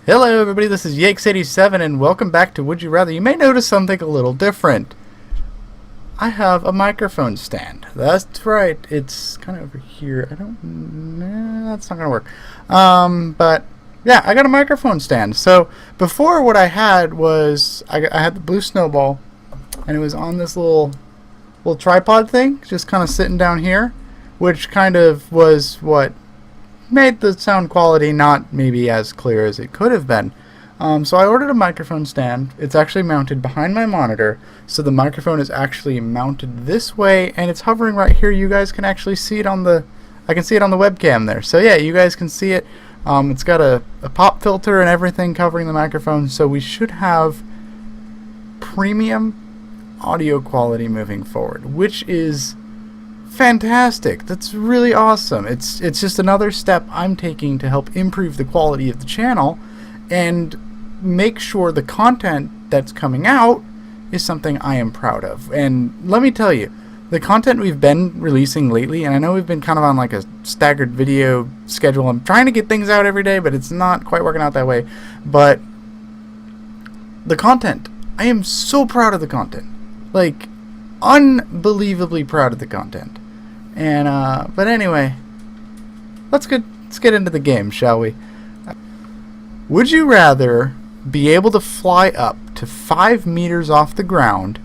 Hello everybody, this is Yakes87 and welcome back to Would You Rather. You may notice something a little different. I have a microphone stand. That's right, it's kind of over here. That's not going to work. But yeah, I got a microphone stand. So before what I had was, I had the blue snowball and it was on this little tripod thing, just kind of sitting down here, which kind of was what made the sound quality not maybe as clear as it could have been. So I ordered a microphone stand. It's actually mounted behind my monitor, so the microphone is actually mounted this way, and it's hovering right here. You guys can actually see it on the, I can see it on the webcam there. So yeah, you guys can see it. It's got a pop filter and everything covering the microphone, so we should have premium audio quality moving forward, which is fantastic. That's really awesome. It's just another step I'm taking to help improve the quality of the channel and make sure the content that's coming out is something I am proud of. And let me tell you, the content we've been releasing lately, and I know we've been kind of on like a staggered video schedule. I'm trying to get things out every day, but it's not quite working out that way. But the content, I am so proud of the content. Like, unbelievably proud of the content. And but anyway, let's get into the game, shall we? Would you rather be able to fly up to 5 meters off the ground,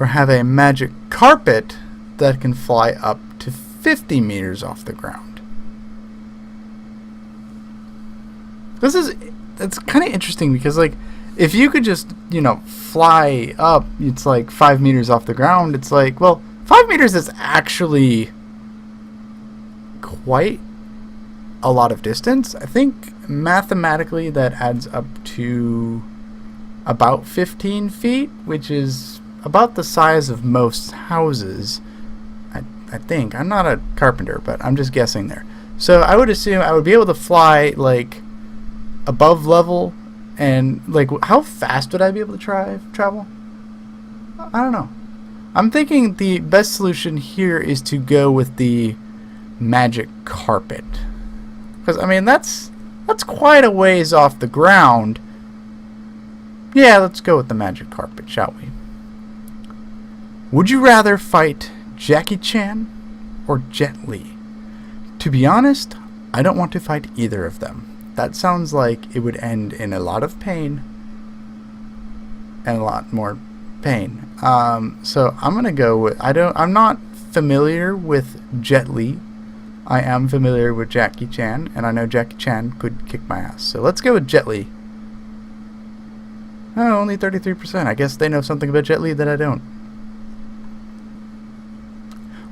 or have a magic carpet that can fly up to 50 meters off the ground? It's kind of interesting because, like, if you could just, you know, fly up, it's like 5 meters off the ground. It's like, well, 5 meters is actually quite a lot of distance. I think mathematically that adds up to about 15 feet, which is about the size of most houses. I think. I'm not a carpenter, but I'm just guessing there. So I would assume I would be able to fly like above level. And like, how fast would I be able to travel? I don't know. I'm thinking the best solution here is to go with the magic carpet, because I mean that's quite a ways off the ground. Yeah, let's go with the magic carpet, shall we? Would you rather fight Jackie Chan or Jet Li? To be honest, I don't want to fight either of them. That sounds like it would end in a lot of pain and a lot more pain. So I'm gonna go with, I'm not familiar with Jet Li. I am familiar with Jackie Chan, and I know Jackie Chan could kick my ass. So let's go with Jet Li. Oh, only 33%. I guess they know something about Jet Li that I don't.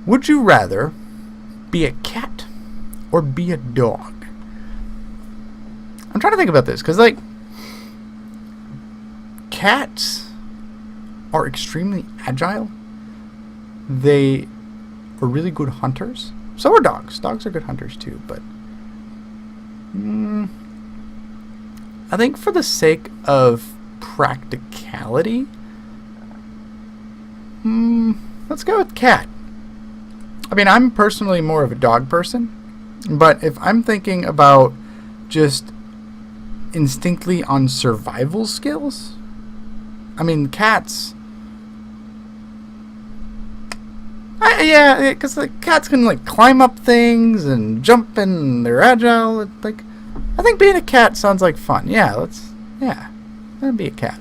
Would you rather be a cat or be a dog? I'm trying to think about this, because, like, cats are extremely agile. They are really good hunters. So are dogs. Dogs are good hunters too, but I think for the sake of practicality, let's go with cat. I mean, I'm personally more of a dog person, but if I'm thinking about just instinctively on survival skills, I mean, cats. Yeah, because the cats can like climb up things and jump, and they're agile. Like, I think being a cat sounds like fun. Yeah, I'd be a cat.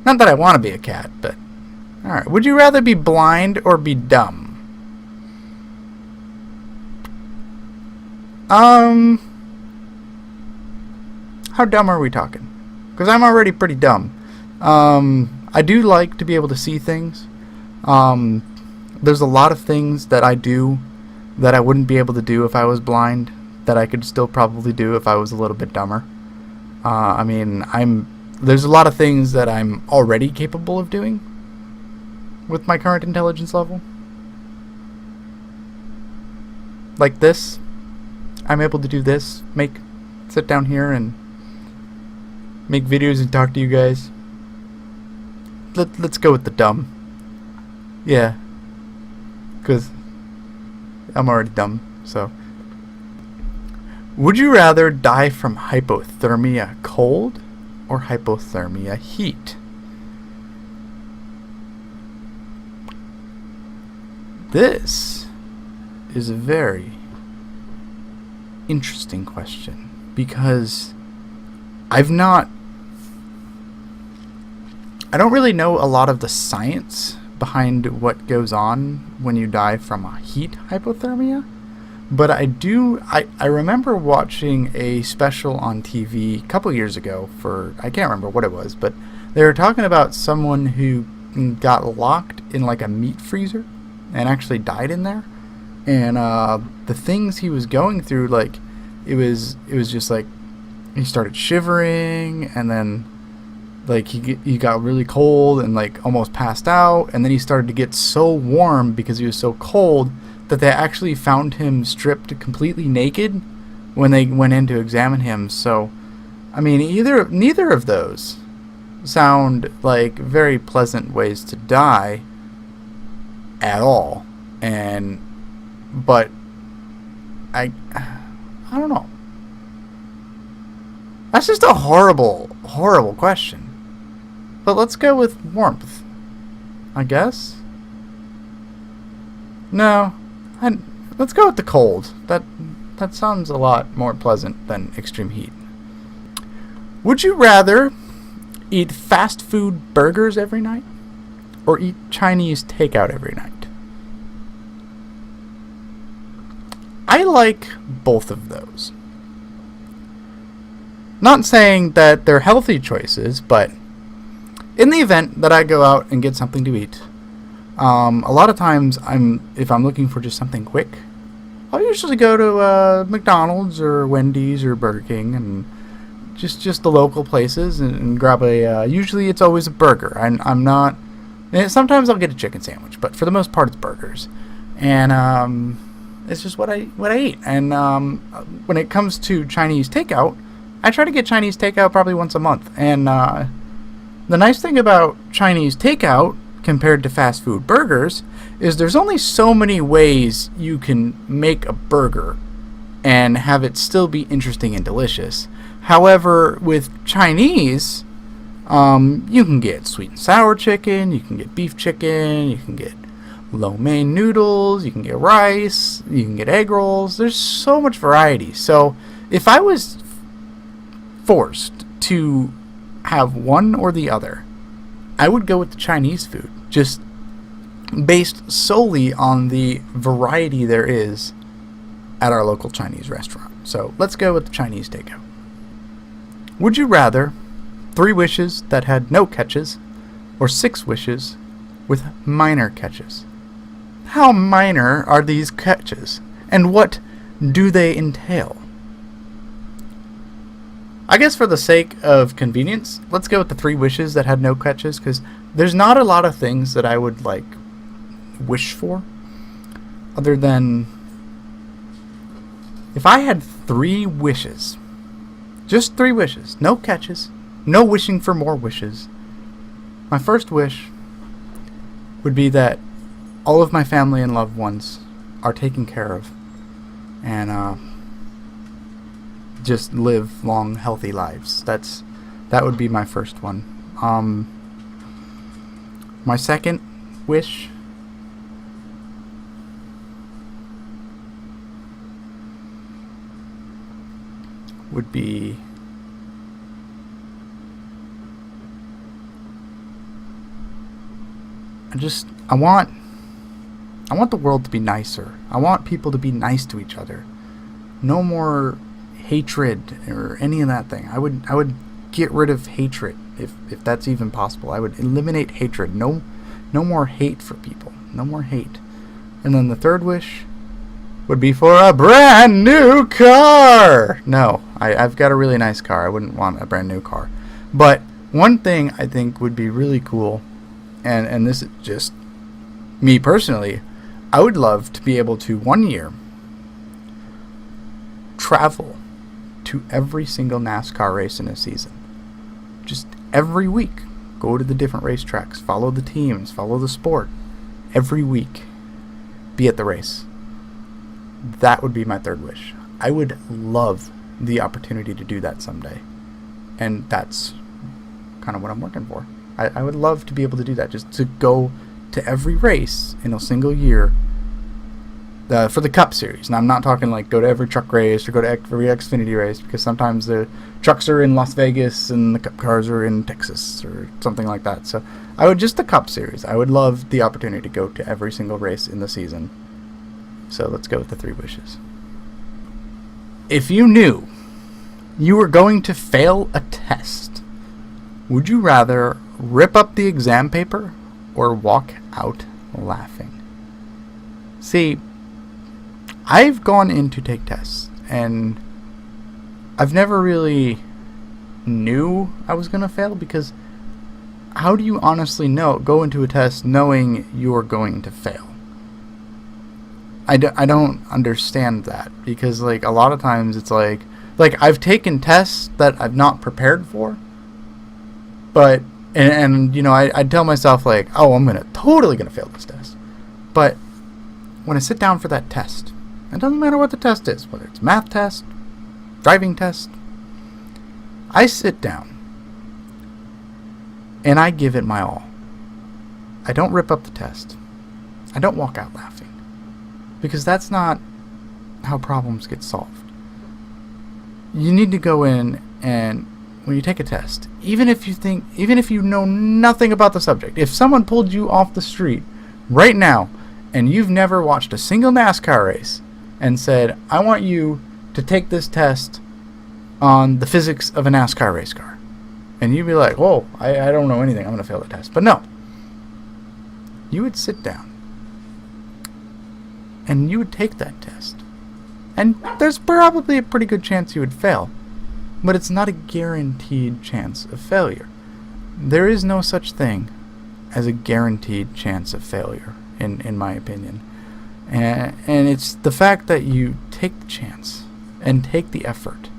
Not that I want to be a cat, but all right. Would you rather be blind or be dumb? How dumb are we talking? Because I'm already pretty dumb. I do like to be able to see things. There's a lot of things that I do that I wouldn't be able to do if I was blind, that I could still probably do if I was a little bit dumber. I mean, there's a lot of things that I'm already capable of doing with my current intelligence level. Like this. I'm able to do this, sit down here and make videos and talk to you guys. Let's go with the dumb. Yeah. Because I'm already dumb, so. Would you rather die from hypothermia cold or hypothermia heat? This is a very interesting question because I don't really know a lot of the science behind what goes on when you die from a heat hypothermia, but I remember watching a special on TV a couple years ago I can't remember what it was, but they were talking about someone who got locked in like a meat freezer and actually died in there. And the things he was going through, like it was just like he started shivering, and then like he got really cold and like almost passed out, and then he started to get so warm because he was so cold that they actually found him stripped completely naked when they went in to examine him. So I mean, neither of those sound like very pleasant ways to die at all. But I don't know. That's just a horrible question. But let's go with warmth, I guess. No, let's go with the cold. That sounds a lot more pleasant than extreme heat. Would you rather eat fast food burgers every night or eat Chinese takeout every night? I like both of those. Not saying that they're healthy choices, but in the event that I go out and get something to eat, a lot of times if I'm looking for just something quick, I'll usually go to McDonald's or Wendy's or Burger King and just the local places and grab usually it's always a burger. I'm not. Sometimes I'll get a chicken sandwich, but for the most part it's burgers, and it's just what I eat. And when it comes to Chinese takeout, I try to get Chinese takeout probably once a month. And the nice thing about Chinese takeout compared to fast food burgers is there's only so many ways you can make a burger and have it still be interesting and delicious. However, with Chinese, you can get sweet and sour chicken, you can get beef chicken, you can get lo mein noodles, you can get rice, you can get egg rolls. There's so much variety. So if I was forced to have one or the other, I would go with the Chinese food, just based solely on the variety there is at our local Chinese restaurant. So let's go with the Chinese takeout. Would you rather 3 wishes that had no catches or 6 wishes with minor catches? How minor are these catches, and what do they entail? I guess for the sake of convenience, let's go with the 3 wishes that had no catches, because there's not a lot of things that I would like wish for, other than if I had 3 wishes, just 3 wishes, no catches, no wishing for more wishes. My first wish would be that all of my family and loved ones are taken care of and just live long, healthy lives. That would be my first one. My second wish would be I want the world to be nicer. I want people to be nice to each other. No more hatred or any of that thing. I would get rid of hatred if that's even possible. I would eliminate hatred. No more hate for people. No more hate. And then the third wish would be for a brand new car. No, I've got a really nice car. I wouldn't want a brand new car. But one thing I think would be really cool, and this is just me personally, I would love to be able to 1 year travel to every single NASCAR race in a season. Just every week, go to the different racetracks, follow the teams, follow the sport. Every week, be at the race. That would be my third wish. I would love the opportunity to do that someday. And that's kind of what I'm working for. I would love to be able to do that, just to go to every race in a single year for the Cup Series. And I'm not talking like go to every truck race or go to every Xfinity race, because sometimes the trucks are in Las Vegas and the Cup cars are in Texas or something like that. So I would just the Cup Series. I would love the opportunity to go to every single race in the season. So let's go with the 3 wishes. If you knew you were going to fail a test, would you rather rip up the exam paper or walk out laughing? See, I've gone in to take tests, and I've never really knew I was going to fail, because how do you honestly go into a test knowing you're going to fail? I don't understand that, because like a lot of times it's like I've taken tests that I've not prepared for, but and you know, I tell myself like, oh, I'm totally gonna fail this test. But when I sit down for that test, it doesn't matter what the test is, whether it's math test, driving test, I sit down and I give it my all. I don't rip up the test. I don't walk out laughing, because that's not how problems get solved. You need to go in, and when you take a test, even if you know nothing about the subject, if someone pulled you off the street right now and you've never watched a single NASCAR race and said, I want you to take this test on the physics of a NASCAR race car, and you'd be like, whoa, I don't know anything, I'm going to fail the test. But no, you would sit down and you would take that test, and there's probably a pretty good chance you would fail, but it's not a guaranteed chance of failure. There is no such thing as a guaranteed chance of failure, in my opinion. And it's the fact that you take the chance and take the effort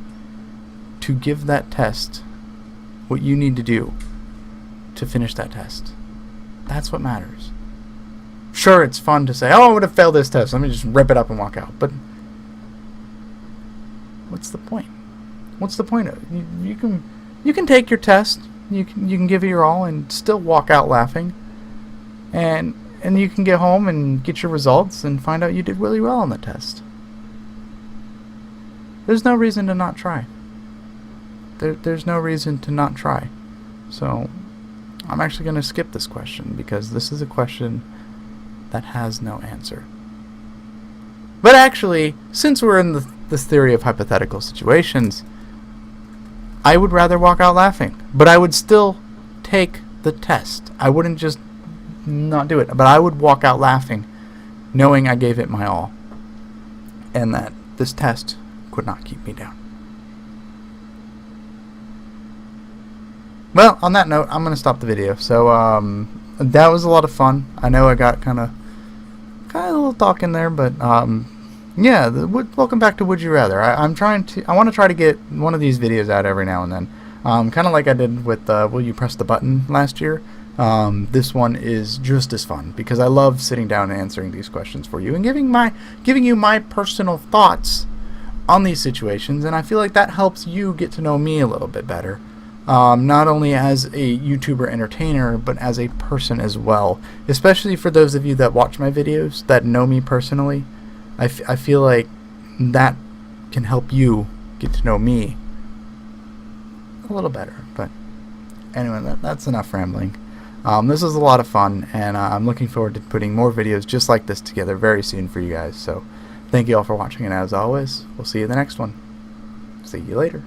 to give that test what you need to do to finish that test. That's what matters. Sure, it's fun to say, oh, I would have failed this test, let me just rip it up and walk out. But what's the point? What's the point of it? You can take your test, you can give it your all and still walk out laughing. And you can get home and get your results and find out you did really well on the test. There's no reason to not try. There's no reason to not try. So I'm actually going to skip this question, because this is a question that has no answer. But actually, since we're in this theory of hypothetical situations, I would rather walk out laughing, but I would still take the test. I wouldn't just not do it, but I would walk out laughing, knowing I gave it my all, and that this test could not keep me down. Well, on that note, I'm going to stop the video. So that was a lot of fun. I know I got kind of a little talk in there, but yeah, welcome back to Would You Rather. I want to try to get one of these videos out every now and then, kind of like I did with Will You Press the Button last year. This one is just as fun, because I love sitting down and answering these questions for you and giving you my personal thoughts on these situations, and I feel like that helps you get to know me a little bit better. Not only as a YouTuber entertainer, but as a person as well. Especially for those of you that watch my videos, that know me personally. I feel like that can help you get to know me a little better. But anyway, that's enough rambling. This was a lot of fun, and I'm looking forward to putting more videos just like this together very soon for you guys. So thank you all for watching, and as always, we'll see you in the next one. See you later.